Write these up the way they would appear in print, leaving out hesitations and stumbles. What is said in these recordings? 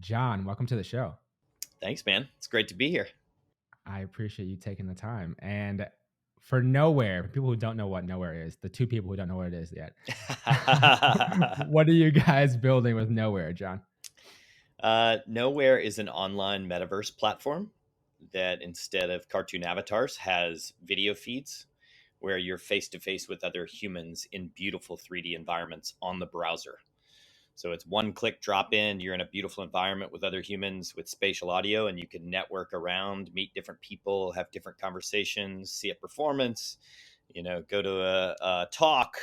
John, welcome to the show. Thanks, man. It's great to be here. I appreciate you taking the time. And for Nowhere, for people who don't know what Nowhere is, the two people who don't know what it is yet, what are you guys building with Nowhere, John? Nowhere is an online metaverse platform that instead of cartoon avatars has video feeds where you're face to face with other humans in beautiful 3D environments on the browser. So it's one click drop in. You're in a beautiful environment with other humans with spatial audio, and you can network around, meet different people, have different conversations, see a performance, go to a talk,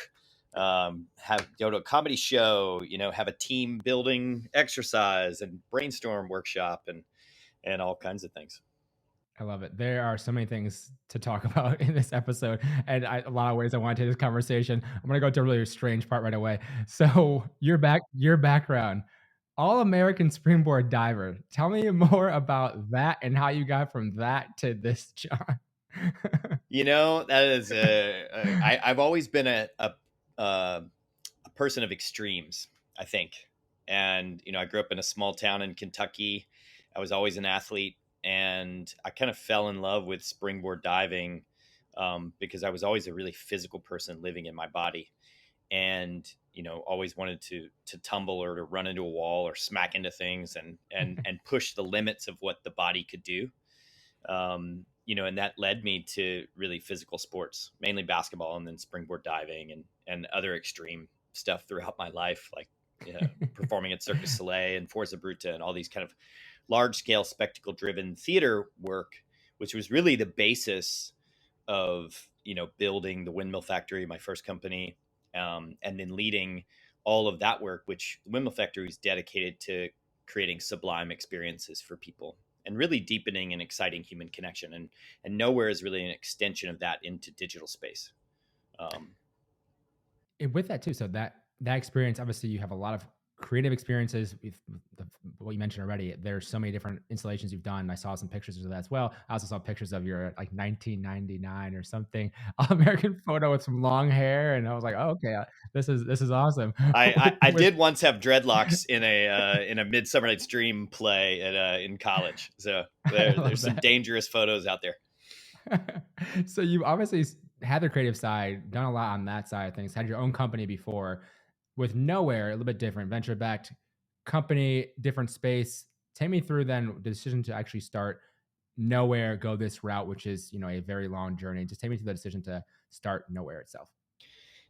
have go to a comedy show, have a team building exercise and brainstorm workshop and all kinds of things. I love it. There are so many things to talk about in this episode, and a lot of ways I want to take this conversation. I'm going to go to a really strange part right away. So, your background, All American springboard diver. Tell me more about that and how you got from that to this, John. That is I've always been a person of extremes, I think. And I grew up in a small town in Kentucky. I was always an athlete, and I kind of fell in love with springboard diving because I was always a really physical person living in my body, and always wanted to tumble or to run into a wall or smack into things and push the limits of what the body could do. And that led me to really physical sports, mainly basketball, and then springboard diving and other extreme stuff throughout my life, like performing at Cirque du Soleil and Forza Bruta and all these kind of large scale spectacle driven theater work, which was really the basis of building the Windmill Factory, my first company, and then leading all of that work, which the Windmill Factory is dedicated to creating sublime experiences for people and really deepening and exciting human connection. And Nowhere is really an extension of that into digital space. And with that too, so that experience, obviously, you have a lot of creative experiences with what you mentioned already. There's so many different installations you've done. I saw some pictures of that as well. I also saw pictures of your like 1999 or something American photo with some long hair, and I was like, oh, okay, this is awesome. I With did once have dreadlocks in a Midsummer Night's Dream play in college, so I there's love some that. dangerous photos out there. So you obviously had the creative side, done a lot on that side of things, had your own company before. With Nowhere, a little bit different, venture backed company, different space. Take me through then the decision to actually start Nowhere, go this route, which is a very long journey. Just take me through the decision to start Nowhere itself.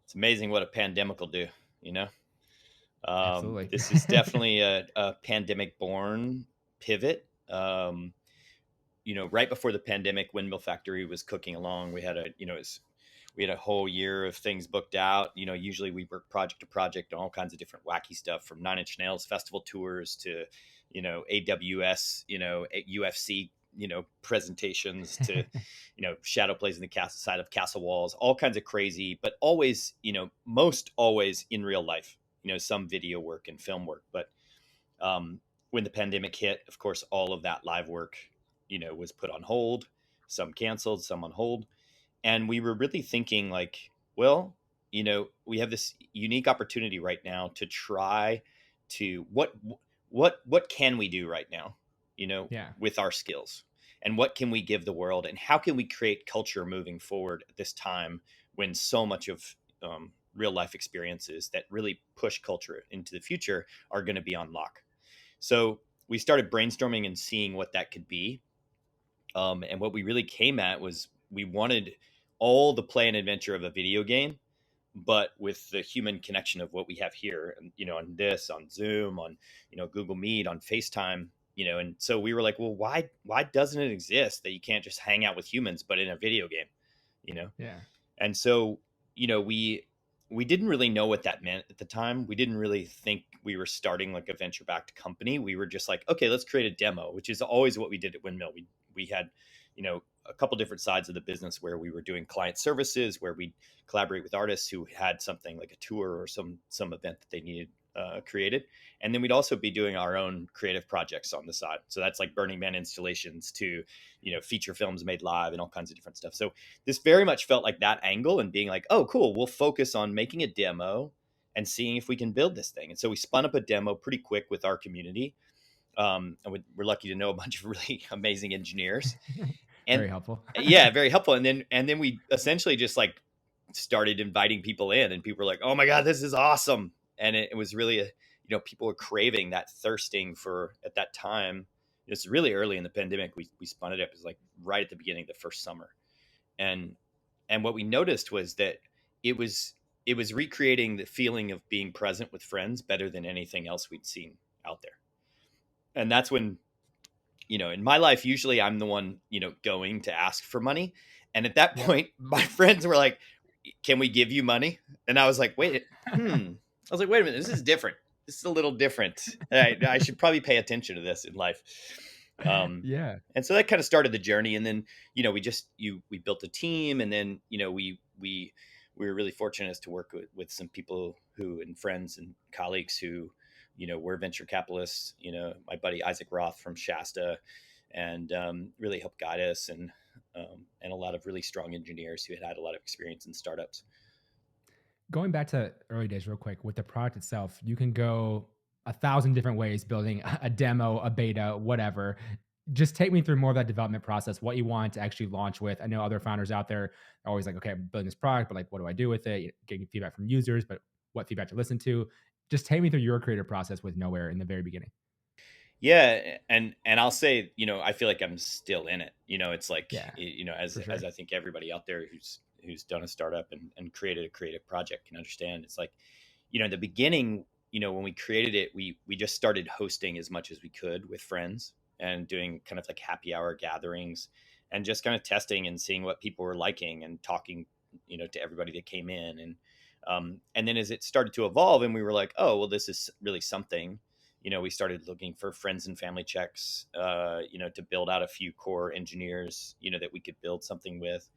It's amazing what a pandemic will do. You know, Absolutely. this is definitely a pandemic born pivot. Right before the pandemic, Windmill Factory was cooking along. We had we had a whole year of things booked out. Usually we work project to project on all kinds of different wacky stuff, from Nine Inch Nails festival tours to, AWS, UFC, presentations to, shadow plays in the castle side of castle walls, all kinds of crazy, but always, most always in real life, some video work and film work. But when the pandemic hit, of course, all of that live work, was put on hold, some canceled, some on hold. And we were really thinking like, well, we have this unique opportunity right now to try to what can we do right now, Yeah. with our skills, and what can we give the world, and how can we create culture moving forward at this time when so much of real life experiences that really push culture into the future are going to be on lock. So we started brainstorming and seeing what that could be. And what we really came at was we wanted all the play and adventure of a video game, but with the human connection of what we have here, and on this, on Zoom, on Google Meet, on FaceTime, and so we were like, well, why doesn't it exist that you can't just hang out with humans, but in a video game, you know? Yeah. And so, we didn't really know what that meant at the time. We didn't really think we were starting like a venture backed company. We were just like, okay, let's create a demo, which is always what we did at Windmill. We had, a couple different sides of the business where we were doing client services, where we collaborate with artists who had something like a tour or some event that they needed created. And then we'd also be doing our own creative projects on the side. So that's like Burning Man installations to, feature films made live and all kinds of different stuff. So this very much felt like that angle, and being like, oh, cool, we'll focus on making a demo and seeing if we can build this thing. And so we spun up a demo pretty quick with our community. And we're lucky to know a bunch of really amazing engineers, Very and helpful. yeah, very helpful. And then we essentially just like started inviting people in, and people were like, "Oh my god, this is awesome!" And it was really people were craving that, thirsting for, at that time. It's really early in the pandemic. We spun it up. It was like right at the beginning of the first summer, and what we noticed was that it was it was recreating the feeling of being present with friends better than anything else we'd seen out there. And that's when, in my life, usually I'm the one, going to ask for money. And at that Yep. point, my friends were like, "Can we give you money?" And I was like, I was like, wait a minute, this is different. This is a little different. I should probably pay attention to this in life. Um, Yeah. and so that kind of started the journey. And then, we built a team, and then, we were really fortunate as to work with some people who, and friends and colleagues who, were venture capitalists, my buddy Isaac Roth from Shasta, and really helped guide us, and a lot of really strong engineers who had a lot of experience in startups. Going back to early days real quick, with the product itself, you can go a thousand different ways building a demo, a beta, whatever. Just take me through more of that development process, what you want to actually launch with. I know other founders out there are always like, okay, I'm building this product, but like, what do I do with it? Getting feedback from users, but what feedback to listen to. Just take me through your creative process with Nowhere in the very beginning. Yeah, and I'll say, I feel like I'm still in it. It's like, Yeah, as for sure. I think everybody out there who's done a startup and created a creative project can understand. It's like, in the beginning, when we created it, we just started hosting as much as we could with friends, and doing kind of like happy hour gatherings, and just kind of testing and seeing what people were liking, and talking, to everybody that came in. And then as it started to evolve, and we were like, oh, well, this is really something, we started looking for friends and family checks, to build out a few core engineers, that we could build something with.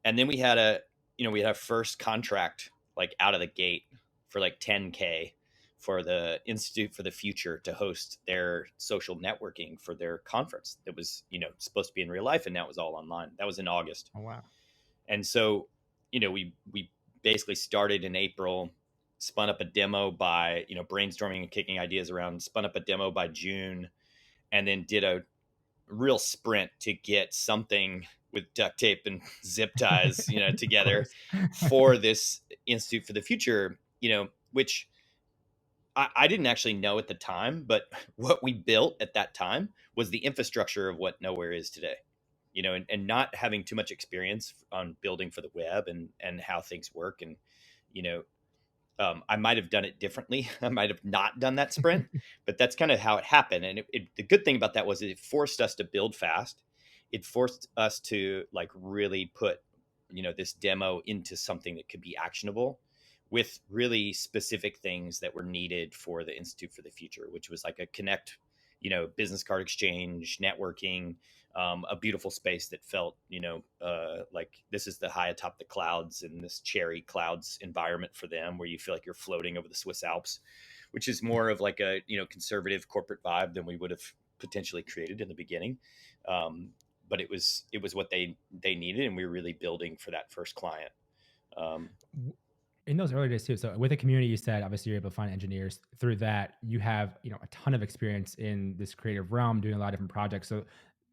And then we had a first contract like out of the gate for like 10K for the Institute for the Future to host their social networking for their conference that was, supposed to be in real life, and now it was all online. That was in August. Oh wow. And so, we basically started in April, spun up a demo by, brainstorming and kicking ideas around, spun up a demo by June, and then did a real sprint to get something with duct tape and zip ties, Of together course. for this Institute for the Future, which I didn't actually know at the time, but what we built at that time was the infrastructure of what Nowhere is today. And not having too much experience on building for the web, and how things work. And, you know, I might have done it differently. I might have not done that sprint, but that's kind of how it happened. And the good thing about that was it forced us to build fast. It forced us to like really put, this demo into something that could be actionable, with really specific things that were needed for the Institute for the Future, which was like a Connect, business card exchange, networking, a beautiful space that felt, like this is the high atop the clouds, in this cherry clouds environment for them, where you feel like you're floating over the Swiss Alps, which is more of like a, conservative corporate vibe than we would have potentially created in the beginning. But it was what they needed, and we were really building for that first client. Um, In those early days too. So with the community, you said obviously you're able to find engineers through that. You have a ton of experience in this creative realm, doing a lot of different projects. So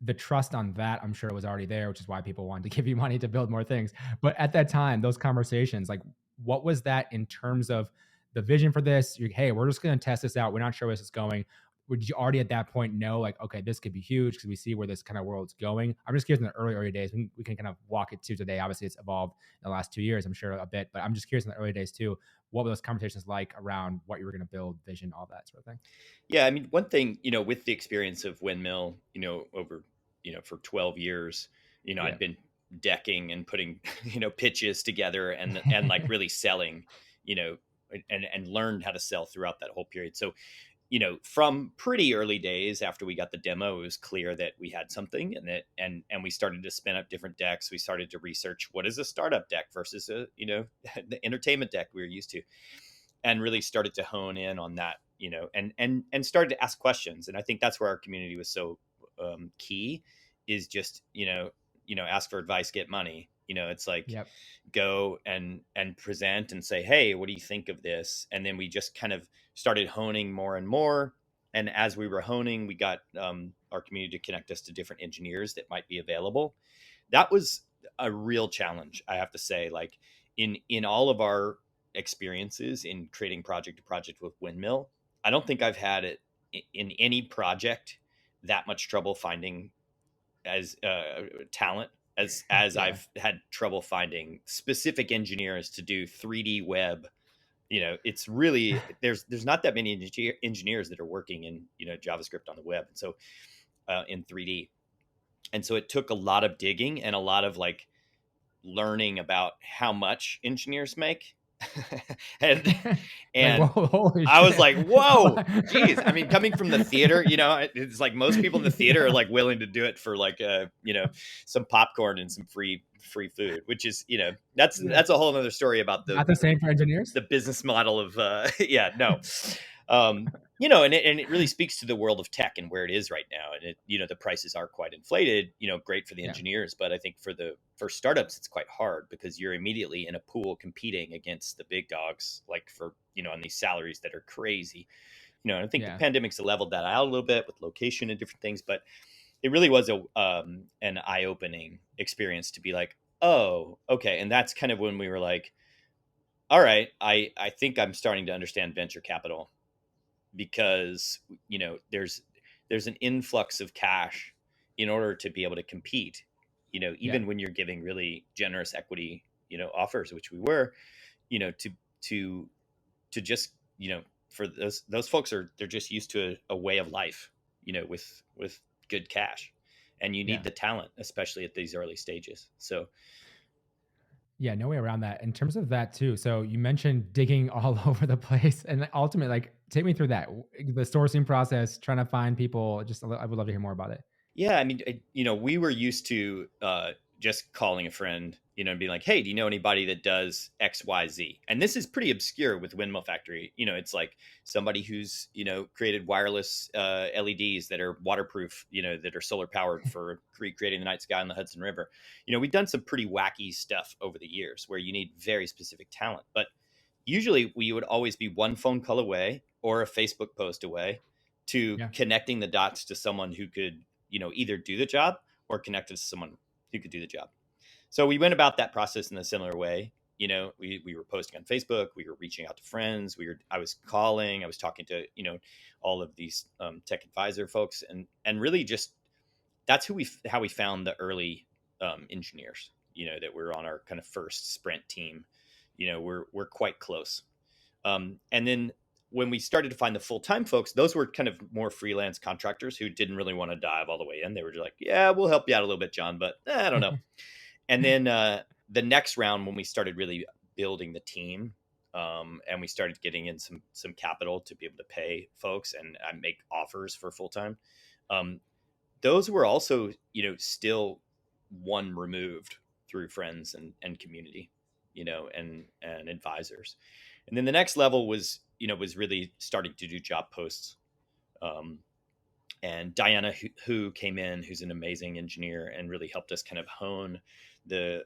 the trust on that, I'm sure, was already there, which is why people wanted to give you money to build more things. But at that time, those conversations, like, what was that in terms of the vision for this? Hey, we're just going to test this out. We're not sure where this is going. Would you already at that point know, like, okay, this could be huge because we see where this kind of world's going? I'm just curious in the early days. We can kind of walk it to today. Obviously, it's evolved in the last 2 years, I'm sure, a bit, but I'm just curious in the early days too, what were those conversations like around what you were going to build, vision, all that sort of thing? Yeah, I mean, one thing, with the experience of Windmill, over, for 12 years, Yeah. I'd been decking and putting, pitches together, and like really selling, you know, and learned how to sell throughout that whole period. So, from pretty early days after we got the demo, it was clear that we had something, and we started to spin up different decks. We started to research what is a startup deck versus a, the entertainment deck we were used to, and really started to hone in on that, and started to ask questions. And I think that's where our community was so key, is just, ask for advice, get money. It's like, Yep. go and present and say, hey, what do you think of this? And then we just kind of started honing more and more. And as we were honing, we got our community to connect us to different engineers that might be available. That was a real challenge, I have to say. Like in all of our experiences in creating project to project with Windmill, I don't think I've had it in any project that much trouble finding as talent as Yeah. I've had trouble finding specific engineers to do 3D web. It's really there's not that many engineers that are working in JavaScript on the web, and so in 3D, and so it took a lot of digging and a lot of like learning about how much engineers make. and Like, whoa, and holy I was shit. like, whoa, geez. I mean, coming from the theater, it's like most people in the theater are like willing to do it for like some popcorn and some free food, which is that's Yeah. that's a whole other story about the Not the same for engineers? the business model of yeah, no. And it really speaks to the world of tech and where it is right now. And the prices are quite inflated, great for the Yeah. engineers, but I think for startups it's quite hard because you're immediately in a pool competing against the big dogs, like for on these salaries that are crazy. And I think the Yeah. pandemic's leveled that out a little bit with location and different things, but it really was an eye-opening experience to be like, oh, okay. And that's kind of when we were like, all right, I think I'm starting to understand venture capital, because there's an influx of cash in order to be able to compete, Yeah. even when you're giving really generous equity offers, which we were, to to just for those folks they're just used to a way of life, with good cash, and you need Yeah. the talent, especially at these early stages. So Yeah, no way around that. In terms of that too, so you mentioned digging all over the place, and ultimately, like, take me through that, the sourcing process, trying to find people. I would love to hear more about it. yeah, I mean, we were used to just calling a friend, and being like, "Hey, do you know anybody that does X, Y, Z?" And this is pretty obscure with Windmill Factory. It's like somebody who's created wireless LEDs that are waterproof, that are solar powered for recreating the night sky on the Hudson River. We've done some pretty wacky stuff over the years where you need very specific talent, but usually we would always be one phone call away or a Facebook post away to Yeah. connecting the dots to someone who could either do the job or connect us to someone who could do the job. So we went about that process in a similar way. We were posting on Facebook, we were reaching out to friends, I was calling, I was talking to all of these tech advisor folks, and really just that's how we found the early engineers that were on our kind of first sprint team. We're quite close. And then when we started to find the full-time folks, those were kind of more freelance contractors who didn't really want to dive all the way in. They were just like, yeah, we'll help you out a little bit, John, but I don't know. And then the next round, when we started really building the team, and we started getting in some capital to be able to pay folks and make offers for full-time, um, those were also, still one removed through friends and community, and advisors. And then the next level was really starting to do job posts. Um, and Diana, who came in, who's an amazing engineer and really helped us kind of hone the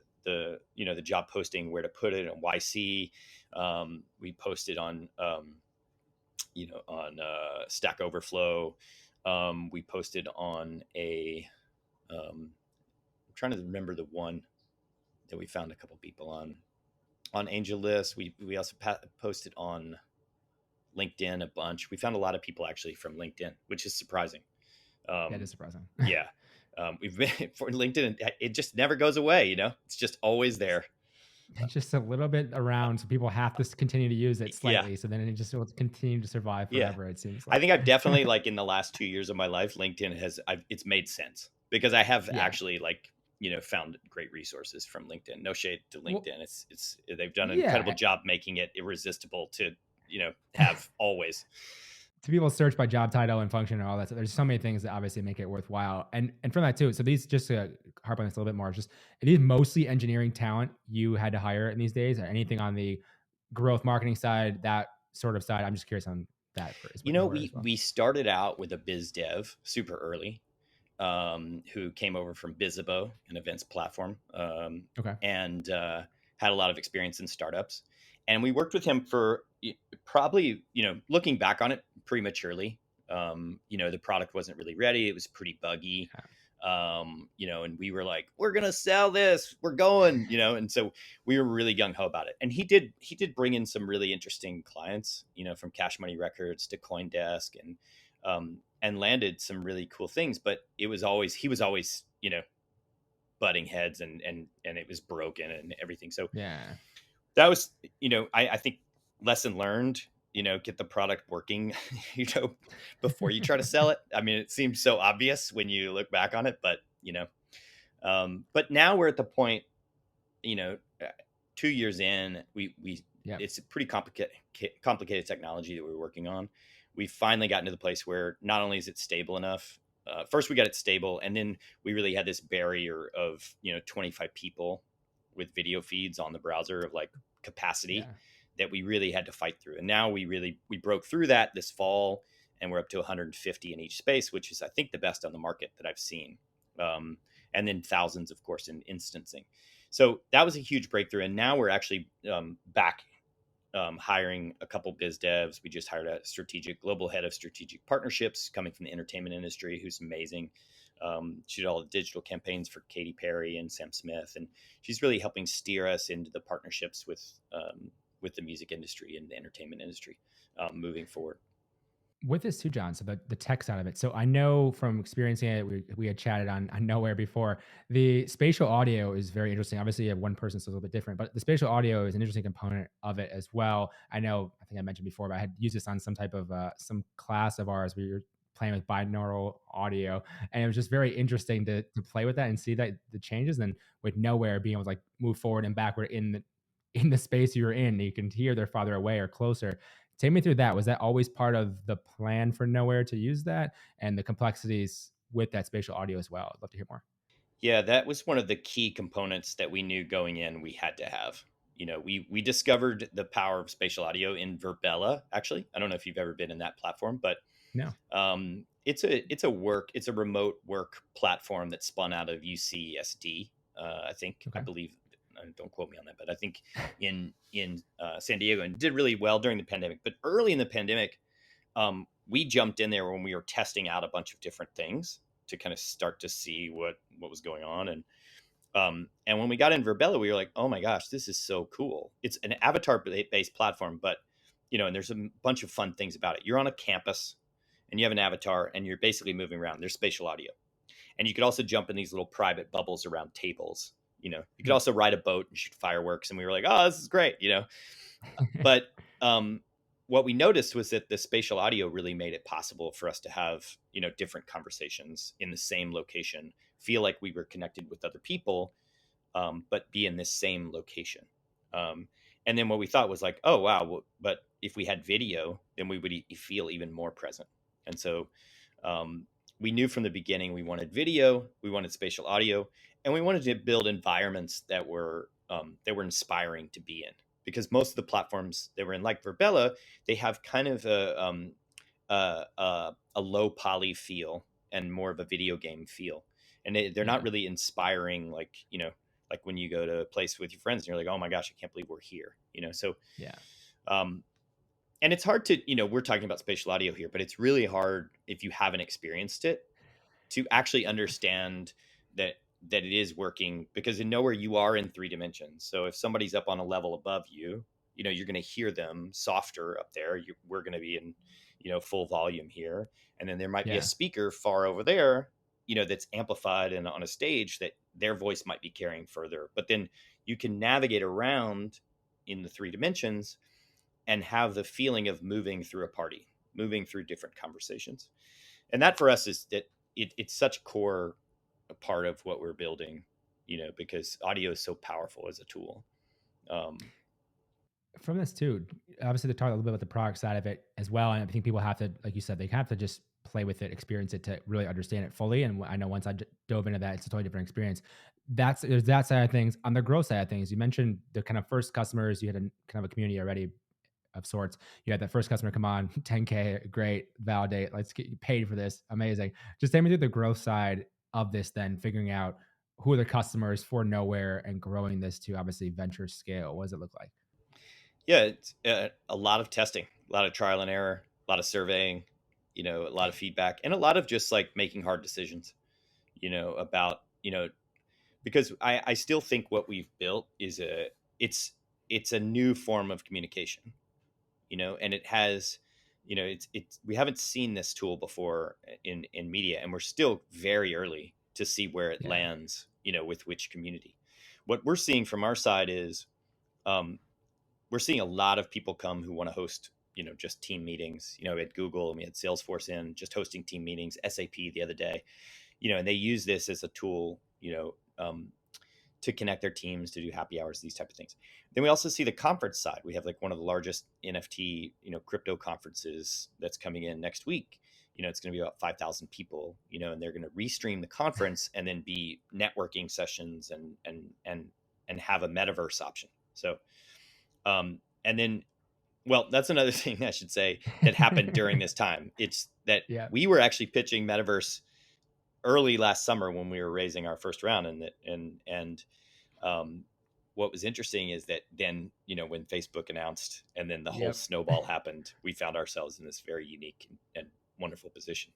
job posting, where to put it on YC. We posted on Stack Overflow. We posted on I'm trying to remember the one that we found a couple people on AngelList. We also posted on LinkedIn a bunch. We found a lot of people actually from LinkedIn, which is surprising. Yeah, it Um, is surprising. yeah, we've been for LinkedIn. It just never goes away. It's just always there. It's just a little bit around, so people have to continue to use it Yeah, slightly, so then it just will continue to survive yeah. forever, it seems I like. think I've definitely, like, in the last 2 years of my life, LinkedIn it's made sense because I have Yeah. actually, like, found great resources from LinkedIn. No shade to Well, LinkedIn. It's they've done an incredible yeah. job making it irresistible to, have always. To people search by job title and function and all that. So there's so many things that obviously make it worthwhile. And from that too. So these, just to harp on this a little bit more, just, are these mostly engineering talent you had to hire in these days, or anything on the growth marketing side, that sort of side? I'm just curious on that for as We well. we started out with a biz dev super early, who came over from Bizibo, an events platform, Okay. and had a lot of experience in startups. And we worked with him for probably, looking back on it prematurely. The product wasn't really ready. It was pretty buggy. Yeah. And we were like, we're gonna sell this, we're going, and so we were really gung ho about it. And he did bring in some really interesting clients, from Cash Money Records to CoinDesk, and landed some really cool things. But he was always, butting heads, and it was broken and everything. So Yeah. that was, I think, lesson learned. Get the product working, before you try to sell it. I mean, it seems so obvious when you look back on it, but now we're at the point, you know, uh, 2 years in, we Yep. it's a pretty complicated technology that we're working on. We've finally gotten to the place where not only is it stable enough. First, we got it stable, and then we really had this barrier of 25 people with video feeds on the browser of like capacity Yeah. that we really had to fight through. And now we broke through that this fall, and we're up to 150 in each space, which is, I think, the best on the market that I've seen. Um, and then thousands, of course, in instancing. So that was a huge breakthrough. And now we're actually back hiring a couple biz devs. We just hired a global head of strategic partnerships coming from the entertainment industry, who's amazing. She did all the digital campaigns for Katy Perry and Sam Smith, and she's really helping steer us into the partnerships with the music industry and the entertainment industry moving forward. With this too, John, so the tech side of it. So I know from experiencing it, we had chatted on Nowhere before. The spatial audio is very interesting. Obviously, you have one person, so it's a little bit different, but the spatial audio is an interesting component of it as well. I know, I think I mentioned before, but I had used this on some type of some class of ours. We were playing with binaural audio, and it was just very interesting to play with that and see that the changes. And with Nowhere being able to like move forward and backward in the space you're in, you can hear they're farther away or closer. Take me through that. Was that always part of the plan for Nowhere to use that and the complexities with that spatial audio as well? I'd love to hear more. Yeah, that was one of the key components that we knew going in we had to have. We discovered the power of spatial audio in Verbella. Actually, I don't know if you've ever been in that platform, but No. it's a remote work platform that spun out of UCSD. I Okay. believe. Don't quote me on that, but I think in San Diego, and did really well during the pandemic. But early in the pandemic, we jumped in there when we were testing out a bunch of different things to kind of start to see what was going on. And when we got in Verbella, we were like, oh my gosh, this is so cool. It's an avatar based platform, but and there's a bunch of fun things about it. You're on a campus and you have an avatar and you're basically moving around. There's spatial audio. And you could also jump in these little private bubbles around tables. You could Yeah. also ride a boat and shoot fireworks. And we were like, oh, this is great. But what we noticed was that the spatial audio really made it possible for us to have, different conversations in the same location, feel like we were connected with other people, but be in this same location. Um, and then what we thought was like, oh, wow, well, but if we had video, then we would feel even more present. And so um, we knew from the beginning we wanted video, we wanted spatial audio, and we wanted to build environments that were inspiring to be in. Because most of the platforms that were in, like Verbella, they have kind of a low poly feel and more of a video game feel, and they're not Yeah. really inspiring, like when you go to a place with your friends and you're like, oh my gosh, I can't believe we're here. So Yeah. um, and it's hard to, we're talking about spatial audio here, but it's really hard if you haven't experienced it to actually understand that it is working, because in Nowhere you are in 3 dimensions. So if somebody's up on a level above you, you're going to hear them softer up there. We're going to be in full volume here, and then there might be a Yeah. speaker far over there, that's amplified and on a stage that their voice might be carrying further. But then you can navigate around in the 3 dimensions and have the feeling of moving through a party, moving through different conversations. And that for us is that it's such a core part of what we're building, because audio is so powerful as a tool. Um, From this too, obviously they talk a little bit about the product side of it as well. And I think people have to, like you said, they have to just play with it, experience it to really understand it fully. And I know once I dove into that, it's a totally different experience. There's that side of things. On the growth side of things, you mentioned the kind of first customers. You had a kind of a community already of sorts. You had that first customer come on, 10K, great, validate, let's get you paid for this, amazing. Just take me through the growth side of this, then figuring out who are the customers for Nowhere and growing this to obviously venture scale. What does it look like? yeah, it's a lot of testing, a lot of trial and error, a lot of surveying. a lot of feedback, and a lot of just like making hard decisions, about, because I still think what we've built is it's a new form of communication, and it has, it's we haven't seen this tool before in media, and we're still very early to see where it Yeah. lands, with which community. What we're seeing from our side is, um, we're seeing a lot of people come who want to host, just team meetings. We had Google and we had Salesforce in just hosting team meetings, SAP the other day, and they use this as a tool, to connect their teams, to do happy hours, these type of things. Then we also see the conference side. We have like one of the largest NFT, crypto conferences that's coming in next week. It's going to be about 5,000 people, and they're going to restream the conference and then be networking sessions and have a metaverse option. So, and then, well, that's another thing I should say that happened during this time. It's that Yeah. we were actually pitching metaverse early last summer when we were raising our first round, and um, what was interesting is that then, when Facebook announced and then the whole Yep. snowball happened, we found ourselves in this very unique and wonderful position.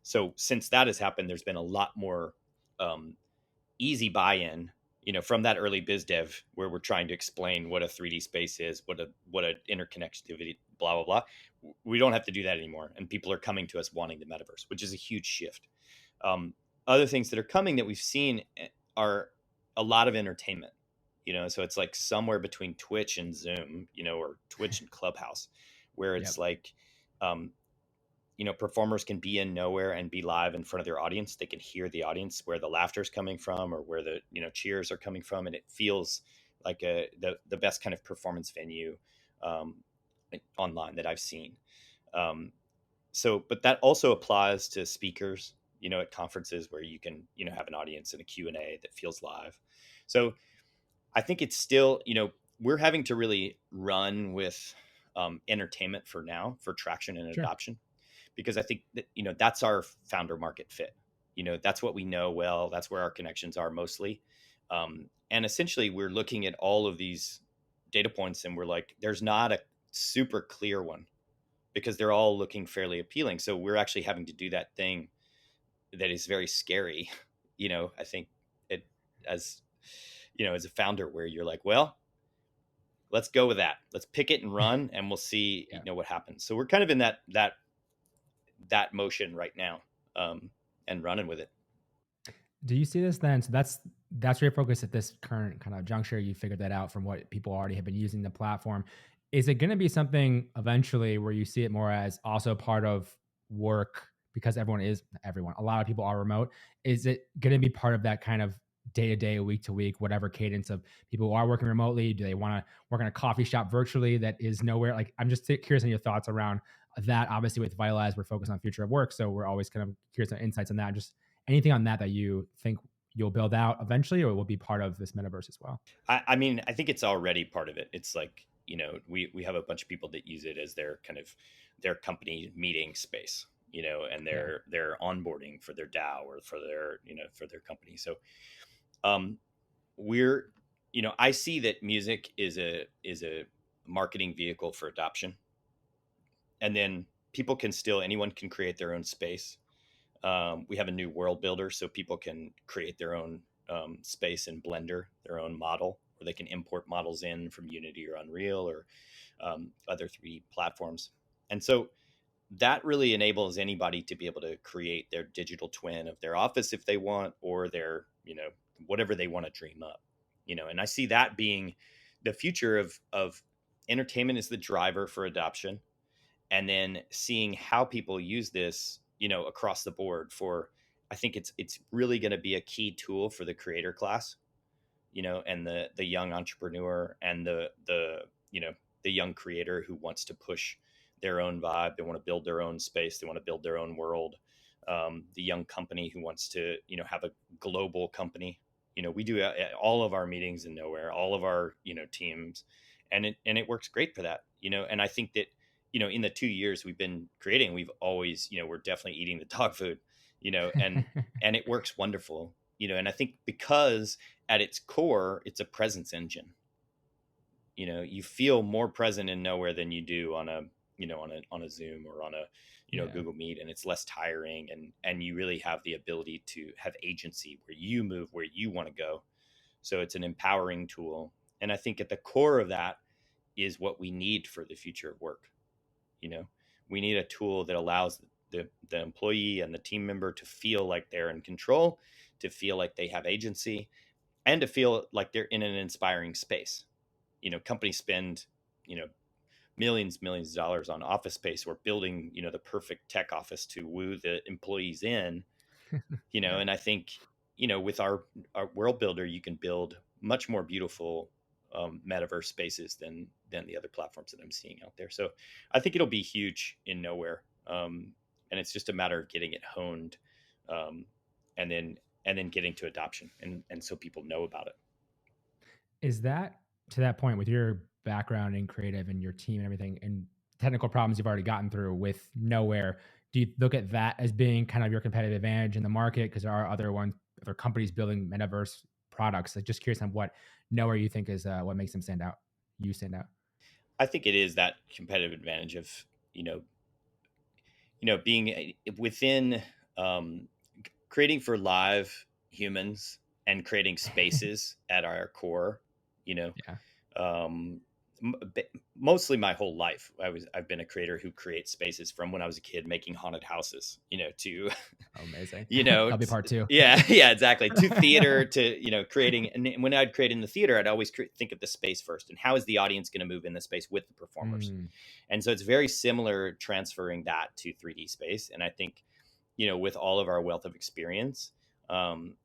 So since that has happened, there's been a lot more um, easy buy-in, from that early biz dev where we're trying to explain what a 3D space is, what a interconnectivity, blah blah blah. We don't have to do that anymore, and people are coming to us wanting the metaverse, which is a huge shift. Other things that are coming that we've seen are a lot of entertainment, so it's like somewhere between Twitch and Zoom, or Twitch and Clubhouse, where it's Yep. like, um, performers can be in nowhere and be live in front of their audience. They can hear the audience, where the laughter is coming from, or where the, cheers are coming from. And it feels like the best kind of performance venue, um, online that I've seen. Um, but that also applies to speakers, at conferences where you can, have an audience and a Q&A that feels live. So I think it's still, we're having to really run with entertainment for now, for traction and Sure. adoption, because I think that, that's our founder market fit. That's what we know well. That's where our connections are mostly. And essentially, we're looking at all of these data points, and we're like, there's not a super clear one, because they're all looking fairly appealing. So we're actually having to do that thing that is very scary. I think it, as as a founder, where you're like, well, let's go with that. Let's pick it and run, and we'll see, Yeah. what happens. So we're kind of in that motion right now, and running with it. Do you see this then? So that's your focus at this current kind of juncture. You figured that out from what people already have been using the platform. Is it going to be something eventually where you see it more as also part of work because everyone, a lot of people are remote? Is it going to be part of that kind of day to day, week to week, whatever cadence of people who are working remotely? Do they want to work in a coffee shop virtually that is nowhere? Like, I'm just curious on your thoughts around that. Obviously, with Vitalize, we're focused on future of work, so we're always kind of curious on insights on that. Just anything on that you think you'll build out eventually, or will be part of this metaverse as well? I mean, I think it's already part of it. It's like, we have a bunch of people that use it as their kind of their company meeting space, and Yeah. their onboarding for their DAO, or for their, for their company. So, um, we're, I see that music is a marketing vehicle for adoption, and then anyone can create their own space. We have a new world builder, so people can create their own space in Blender, their own model, or they can import models in from Unity or Unreal, or other 3D platforms. And so that really enables anybody to be able to create their digital twin of their office if they want, or their, whatever they want to dream up. And I see that being the future of entertainment, is the driver for adoption, and then seeing how people use this, across the board. For I think it's really going to be a key tool for the creator class, and the young entrepreneur, and the young creator who wants to push their own vibe. They want to build their own space. They want to build their own world. The young company who wants to, have a global company. We do all of our meetings in Nowhere, all of our, teams, and it works great for that. And I think that, in the 2 years we've been creating, we've always, we're definitely eating the dog food, and it works wonderful. And I think because at its core, it's a presence engine. You feel more present in Nowhere than you do on a, on a Zoom, or on a, Yeah. Google Meet, and it's less tiring, and you really have the ability to have agency where you move where you want to go. So it's an empowering tool. And I think at the core of that is what we need for the future of work. You know, we need a tool that allows the employee and the team member to feel like they're in control, to feel like they have agency, and to feel like they're in an inspiring space. Companies spend, you know, millions of dollars on office space or building, the perfect tech office to woo the employees in, Yeah. and I think, with our world builder, you can build much more beautiful metaverse spaces than the other platforms that I'm seeing out there. So I think it'll be huge in Nowhere. And it's just a matter of getting it honed, um, and then getting to adoption, and so people know about it. Is that to that point with your background in creative and your team and everything and technical problems you've already gotten through with Nowhere, do you look at that as being kind of your competitive advantage in the market? Because there are other companies building metaverse products. Like just curious on what Nowhere you think is what makes them stand out. You stand out. I think it is that competitive advantage of, you know, being within, um, creating for live humans and creating spaces at our core. You know, Yeah. um, mostly my whole life, I've been a creator who creates spaces from when I was a kid making haunted houses. To Amazing. you know, That'll be part two. yeah, yeah, exactly. To theater, to creating, and when I'd create in the theater, I'd always think of the space first, and how is the audience going to move in the space with the performers. Mm, And so it's very similar transferring that to 3D space. And I think, with all of our wealth of experience,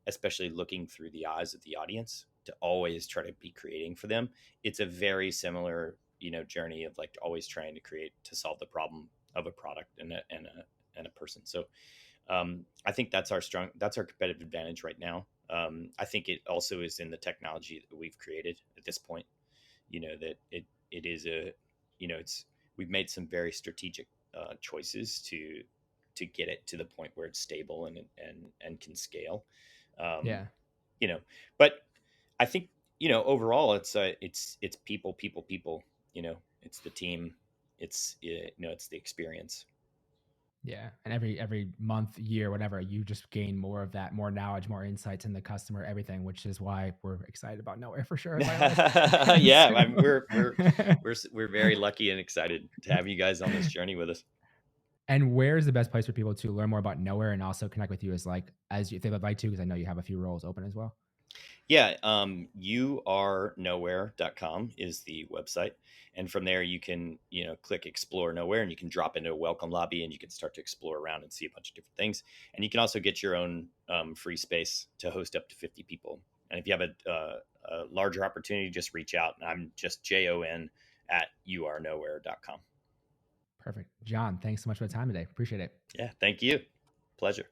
especially looking through the eyes of the audience to always try to be creating for them, it's a very similar, journey of like always trying to create to solve the problem of a product and a person. So I think that's our competitive advantage right now. I think it also is in the technology that we've created at this point. That it is it's we've made some very strategic choices to get it to the point where it's stable and can scale. Um, yeah. you know, but I think, overall it's people, people, people. It's the team. It's the experience. Yeah, and every month, year, whatever, you just gain more of that, more knowledge, more insights in the customer, everything, which is why we're excited about Nowhere for sure in my life. And Yeah, so, we're very lucky and excited to have you guys on this journey with us. and where is the best place for people to learn more about Nowhere and also connect with you if they would like to, because I know you have a few roles open as well. Yeah, youarenowhere.com is the website. And from there, you can, click Explore Nowhere, and you can drop into a welcome lobby, and you can start to explore around and see a bunch of different things. And you can also get your own free space to host up to 50 people. And if you have a larger opportunity, just reach out. I'm just JON@youarenowhere.com. Perfect. John, thanks so much for the time today. Appreciate it. Yeah, thank you. Pleasure.